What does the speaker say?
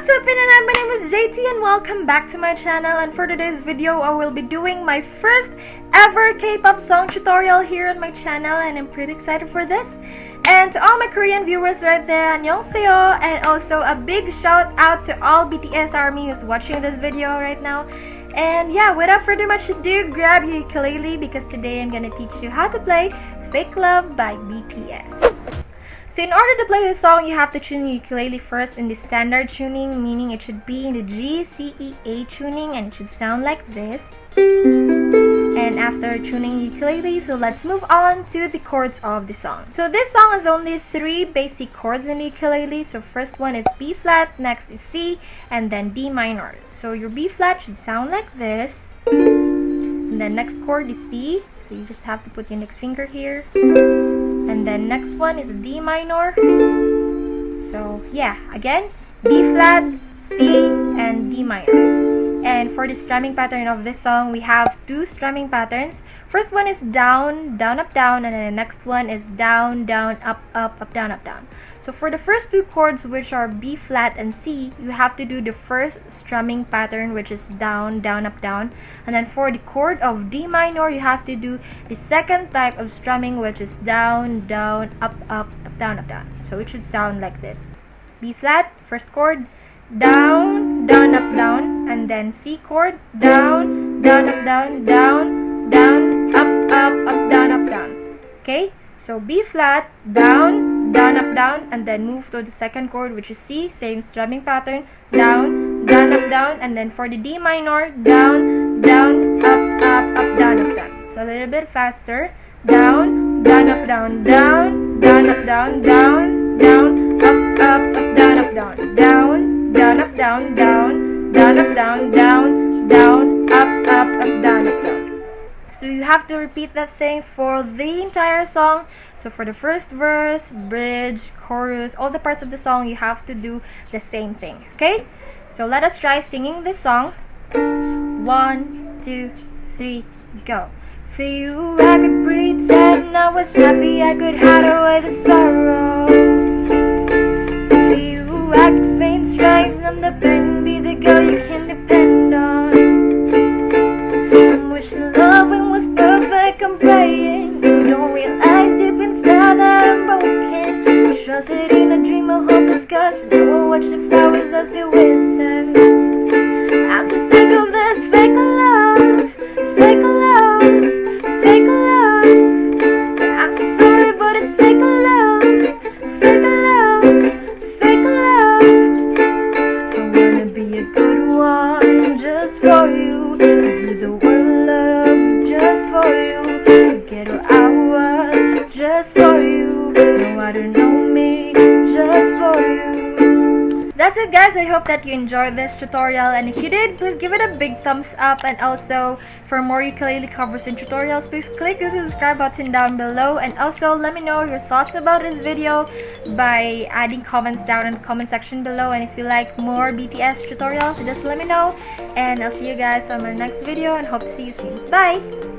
What's up internet, my name is Jaytee and welcome back to my channel, and for today's video I will be doing my first ever K-pop song tutorial here on my channel, and I'm pretty excited for this. And to all my Korean viewers right there, annyeonghaseyo, and also a big shout out to all BTS army who's watching this video right now. And yeah, without further much ado, grab your ukulele because today I'm gonna teach you how to play Fake Love by BTS. So in order to play this song, you have to tune your ukulele first in the standard tuning, meaning it should be in the G, C, E, A tuning, and it should sound like this. And after tuning ukulele, so let's move on to the chords of the song. So this song has only 3 basic chords in the ukulele. So first one is B flat, next is C, and then D minor. So your B flat should sound like this. And then next chord is C, so you just have to put your next finger here. And then next one is D minor. So yeah, again, B flat, C, and D minor. And for the strumming pattern of this song, we have 2 strumming patterns. First one is down, down, up, down, and then the next one is down, down, up, up, up, down, up, down. So for the first 2 chords, which are B flat and C, you have to do the first strumming pattern, which is down, down, up, down. And then for the chord of D minor, you have to do the second type of strumming, which is down, down, up, up, up, down, up, down. So it should sound like this. B flat, first chord, down, down, up, down, and then C chord, down, down, up, down, down, down, up, down, up, down. Okay, so B flat, down, down, up, down, and then move to the second chord, which is C, same strumming pattern, down, down, up, down, and then for the D minor, down, down, up, down, up, down. So a little bit faster, down, down, up, down, down, down, up, down, down, down, up, down, up, down, down, down, up, down, down, down, up, down, down, down, up, down, up, down. So you have to repeat that thing for the entire song. So for the first verse, bridge, chorus, all the parts of the song, you have to do the same thing. Okay? So let us try singing this song. 1, 2, 3, go. For you I could pretend I was happy, I could hide away the sorrow. For you I could feign strength, numb the pain, be the girl you can depend on. I'm wishing loving was perfect, I'm praying you don't realize deep inside that I'm broken. Trusted in a dream of hopeless cause never watch the flowers are still with them. I'm so sick of this fake love, fake love, fake love. Yeah, I'm so sorry but it's fake love, fake love, fake love. I wanna be a good one just for you, do the world love just for you, forget who I was just for you, no I don't know me just for you. That's it guys, I hope that you enjoyed this tutorial, and if you did, please give it a big thumbs up, and also for more ukulele covers and tutorials, please click the subscribe button down below, and also let me know your thoughts about this video by adding comments down in the comment section below. And if you like more BTS tutorials, just let me know, and I'll see you guys on my next video and hope to see you soon. Bye!